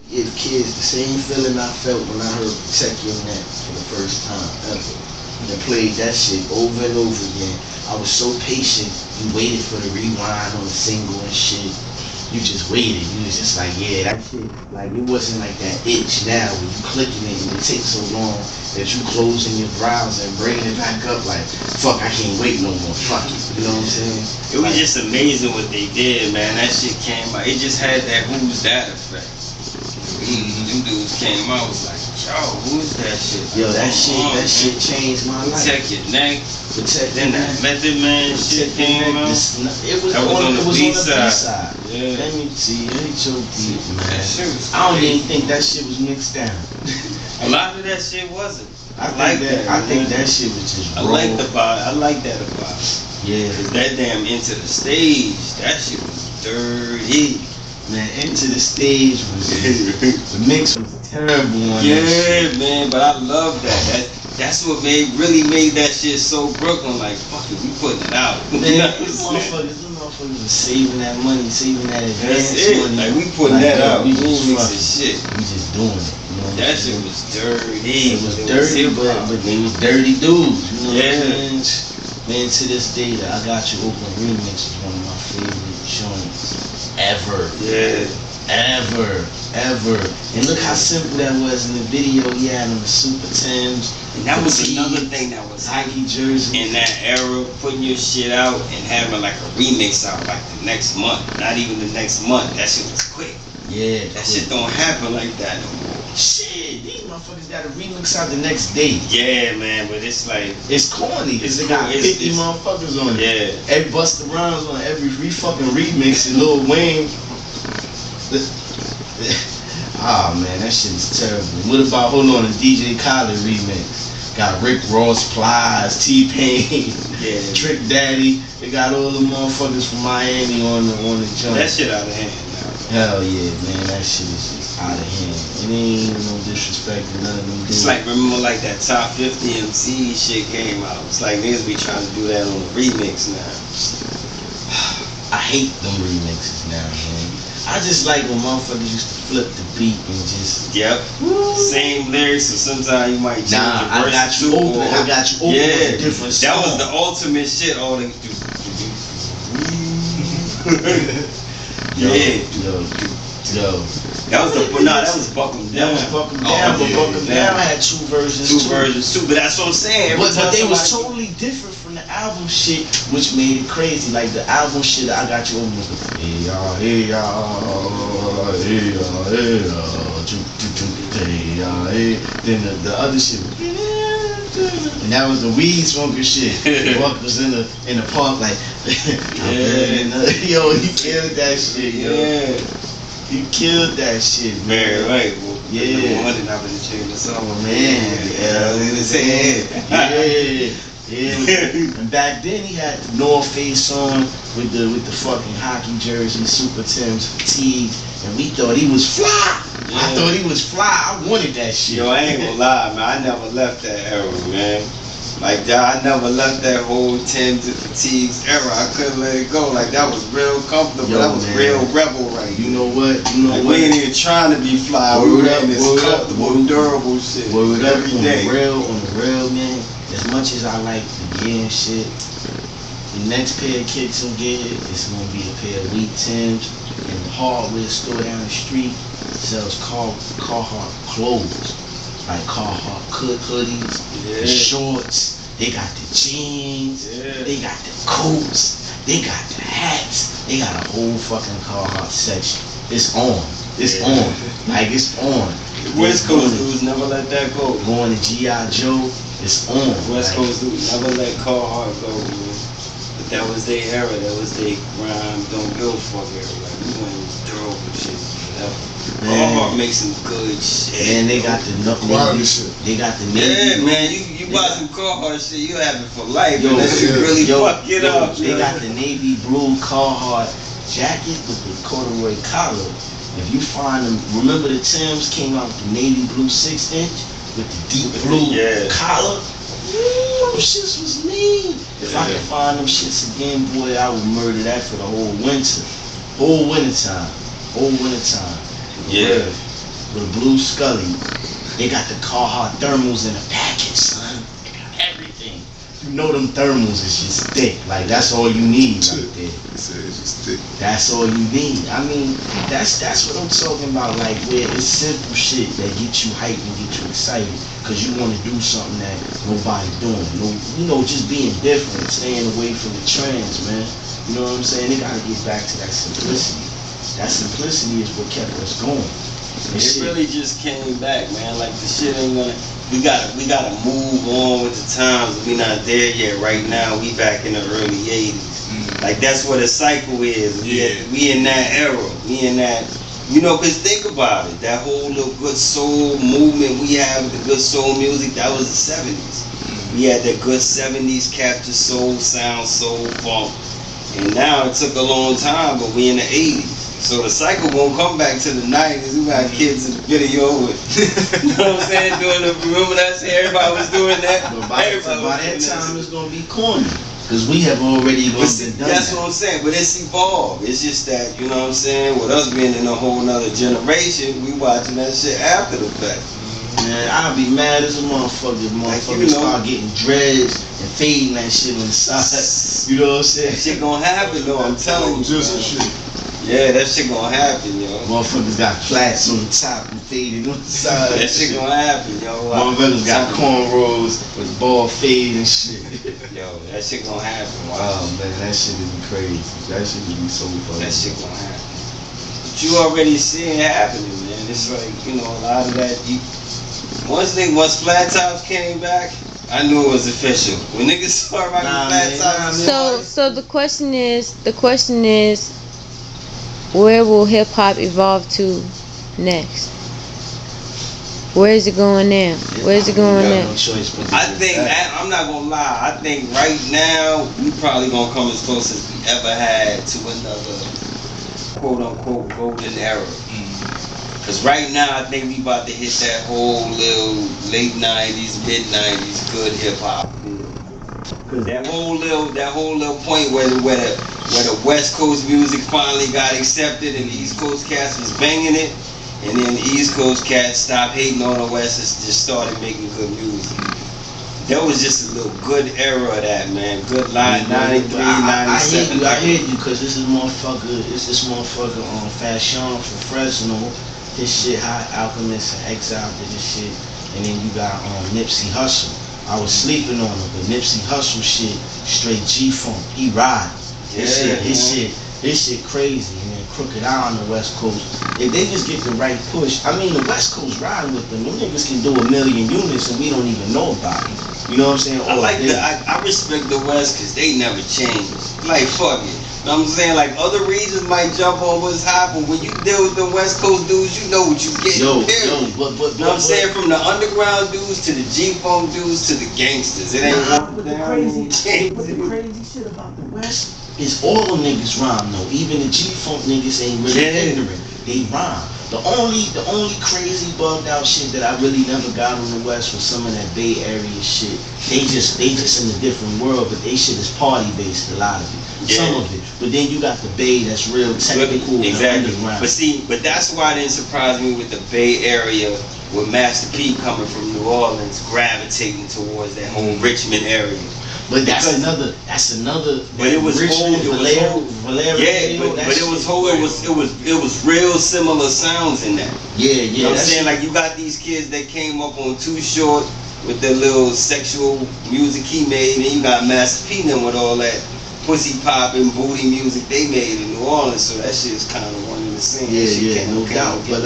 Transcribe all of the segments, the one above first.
Give kids the same feeling I felt when I heard Protect Your Neck for the first time ever. And played that shit over and over again. I was so patient. You waited for the rewind on the single and shit. You just waited. You was just like, yeah, that shit. Like, it wasn't like that itch now when you clicking it and it takes so long that you closing your browser and bringing it back up like, fuck, I can't wait no more. Fuck it. You know what I'm saying? It was just amazing what they did, man. That shit came out. It just had that who's that effect. Them dudes came out, was like, yo, who's that shit? Yo, that shit changed my life. Protect Your Neck. Then that Method Man shit came out. It was on the B-side. Yeah. Let me see. It ain't so deep, man. I don't even think that shit was mixed down. A lot of that shit wasn't. I think that shit was just raw. I like that about it. Yeah. That damn Into the Stage, that shit was dirty. Man, Into the Stage was the mix was terrible on yeah, that shit. Man, but I love that. That's what really made that shit so Brooklyn. Like, fuck it, we putting it out. Man, them motherfuckers were saving that money, saving that advance money. Like, we putting that out. We just mixing shit. We just doing it. You know that shit was dirty. It was dirty, but they was dirty dudes. You know what I'm saying? Man, to this day, the I Got You Open remix is one of my favorite joints ever. Yeah. Ever. And look how simple that was in the video he had on the Super Timbs. And that was another thing that was Nike jersey. In that era, putting your shit out and having like a remix out like the next month. Not even the next month. That shit was quick. Yeah. That shit don't happen like that no more. Shit, these motherfuckers got a remix out the next day. Yeah, man, but it's like... It's corny, because they got 50 motherfuckers on it. Yeah. Every Busta Rhymes on every fucking remix, and Lil Wayne... Ah, man, that shit is terrible. What about, hold on, the DJ Khaled remix? Got Rick Ross, Plies, T-Pain, Trick Daddy. They got all the motherfuckers from Miami on the joint. That shit out of hand now. Hell yeah, man, that shit is just out of hand. It ain't even no disrespect to none of them dudes. It's like, remember like that Top 50 MC shit came out. It's like niggas be trying to do that on the remix now. I hate them remixes now, man. I just like when motherfuckers used to flip the beat and just... Yep. Same lyrics, so sometimes you might change the verse. I got you open with a different song. That was the ultimate shit. All they do. Yo. That was Buck 'Em Down. That was Buck 'Em Down, but Buck 'Em Down had two versions too. But that's what I'm saying. But they was totally different from the album shit, which made it crazy. Like the album shit, I Got You Open was the hey y'all, hey y'all, hey y'all, hey y'all, hey. Then the other shit, and that was the weed smoking shit. Buck was in the park like, yo, he killed that shit, yo. Yeah. He killed that shit, man. Right. Well, yeah. I would change the song. Oh, man. Yeah. And back then he had the North Face on with the fucking hockey jersey, Super Timbs, fatigue, and we thought he was fly. Yeah. I thought he was fly. I wanted that shit. Yo, I ain't gonna lie, man. I never left that era, man. Like, I never left that whole Timbs and fatigues era. I couldn't let it go. Like, that was real comfortable. That was real rebel, right? You know what? We ain't even trying to be fly. We were in this comfortable, durable shit every day. On the real, man. As much as I like the gear and shit, the next pair of kicks I'm getting is gonna be a pair of wheat Timbs, and the hardware store down the street sells Carhartt clothes. Like Carhartt hoodies, the shorts, they got the jeans, they got the coats, they got the hats, they got a whole fucking Carhartt section. It's on. Like it's on. West Coast dudes never let that go. Going to G.I. Joe, it's on. West Coast dudes never let Carhartt go, man. But that was their era, that was their grime, don't give a fuck era. Like, we went durable shit, whatever. Carhartt makes some good shit. And they got the shit. They got the navy. Yeah, man, you buy some Carhartt shit, you have it for life. Unless you really fuck it up. They got the navy blue Carhartt jacket with the corduroy collar. If you find them, remember the Timbs came out with the navy blue 6-inch with the deep blue collar. Them shits was mean. If I could find them shits again, boy, I would murder that for the whole winter. Whole winter time. Yeah. with a blue Scully. They got the Carhartt thermals in the package, son. They got everything. You know them thermals is just thick. Like that's all you need right there. It's just thick. That's all you need. I mean, that's what I'm talking about. Like where it's simple shit that get you hyped and get you excited, cause you want to do something that nobody's doing. No, you know, just being different, staying away from the trends, man. You know what I'm saying? They gotta get back to that simplicity. That simplicity is what kept us going. It really just came back, man. Like the shit ain't gonna. We gotta move on with the times. We not there yet. Right now, we back in the early '80s. Like that's what a cycle is. We in that era. We in that. You know, cause think about it. That whole little good soul movement we had with the good soul music. That was the '70s. We had that good '70s capture soul sound, soul funk. And now it took a long time, but we in the '80s. So the cycle won't come back to the '90s. We got kids in the video with, you know what I'm saying, doing the, remember that shit? Everybody was doing that. But by that time, it's gonna be corny, cause we have already done that's what I'm saying. But it's evolved. It's just that, you know what I'm saying, with us being in a whole nother generation, we watching that shit after the fact. Man, I'll be mad as a motherfucker. Motherfuckers start getting dreads and fading that shit on the side. You know what I'm saying? That shit gonna happen though. I'm telling you. Just shit. Yeah, that shit gonna happen, yo. Motherfuckers got plaits on the top and faded on the side. That shit gonna happen, yo. Motherfuckers got cornrows with ball fade and shit. Yo, that shit gonna happen. Wow, man, that shit would be crazy. That shit would be so funny. That shit gonna happen. But you already see it happening, man. It's like, you know, a lot of that. Once flat tops came back, I knew it was official. When niggas start rocking flat tops. So the question is, where will hip hop evolve to next? Where is it going now? Where is it going now? I think I'm not gonna lie. I think right now we probably gonna come as close as we ever had to another quote unquote golden era. Cause right now I think we about to hit that whole little late '90s, mid '90s good hip hop. Cause that whole little point where the West Coast music finally got accepted and the East Coast cats was banging it, and then the East Coast cats stopped hating on the West and just started making good music. That was just a little good era of that, man. Good line, 93, 97. I hear you, cause this motherfucker on Fashion from Fresno. This shit, Hot Alchemist and Exile did this shit, and then you got Nipsey Hussle. I was sleeping on him, but Nipsey Hussle shit, straight G-Funk. He ride. His shit crazy. And then Crooked Eye on the West Coast. If they just get the right push, I mean the West Coast riding with them. Them niggas can do 1 million units and we don't even know about it. You know what I'm saying? I respect the West because they never change. Like fuck it. You know what I'm saying? Like other regions might jump on what's hot, but when you deal with the West Coast dudes, you know what you get. But you know what I'm saying? From the underground dudes to the G-Funk dudes to the gangsters. It ain't but the crazy shit about the West is all them niggas rhyme though. Even the G-Funk niggas ain't really ignorant. They rhyme. The only crazy bugged out shit that I really never got on the West was some of that Bay Area shit. They just in a different world, but they shit is party based, a lot of it. Some of it. But then you got the Bay that's real technical. Exactly. But that's why it didn't surprise me with the Bay Area with Master P coming from New Orleans gravitating towards that whole Richmond area. But that's another. But it was Richmond, Valera. Yeah, but it was real similar sounds in that. Yeah. You know what I'm saying? Like you got these kids that came up on Too Short with their little sexual music he made, and you got Master P and with all that pussy popping booty music they made in New Orleans. So that shit is kind of one and the same. Yeah, no doubt. But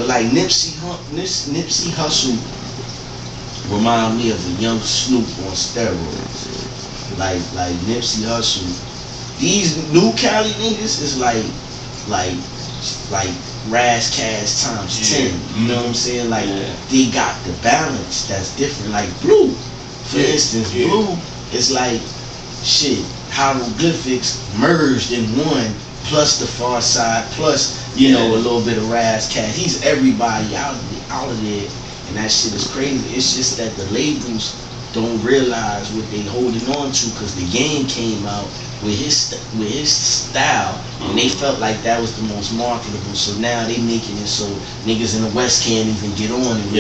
like Nipsey Hussle remind me of a young Snoop on steroids. Like Nipsey Hussle. These new Cali niggas is like Raz Cash times 10. You know what I'm saying? Like they got the balance that's different. Like Blue, for instance, Blue is like shit. Hieroglyphics merged in one, plus the Far Side, plus a little bit of Raz Cash. He's everybody out of there. And that shit is crazy. It's just that the labels don't realize what they holding on to because the game came out with his style, and they felt like that was the most marketable. So now they making it so niggas in the West can't even get on and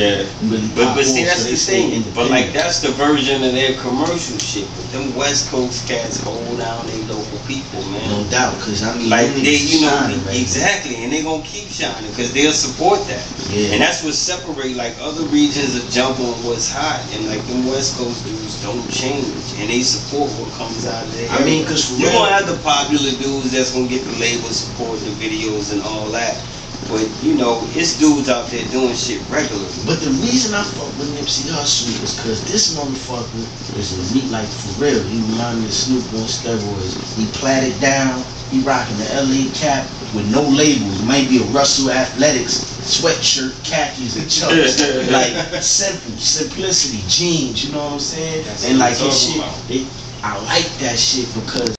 really pop but see, off, that's so the they thing. But like that's the version of their commercial shit. But them West Coast cats hold down their local people, man. No doubt, cause I mean, like they, you know, shining, exactly, and they gonna keep shining because they'll support that. Yeah. And that's what separate like other regions of jump on what's hot, and like them West Coast dudes don't change, and they support what comes out of there. I mean, cause for you real, gonna have the popular dudes that's gonna get the label support, the videos, and all that. But you know, it's dudes out there doing shit regularly. But the reason I fuck with Nipsey Hussle is because this motherfucker is a meat like for real. He remind me of Snoop on steroids. He platted down. He rocking the LA cap with no labels. It might be a Russell Athletics sweatshirt, khakis, and chucks. Like simple, simplicity, jeans. You know what I'm saying? That's and like what his shit, I like that shit because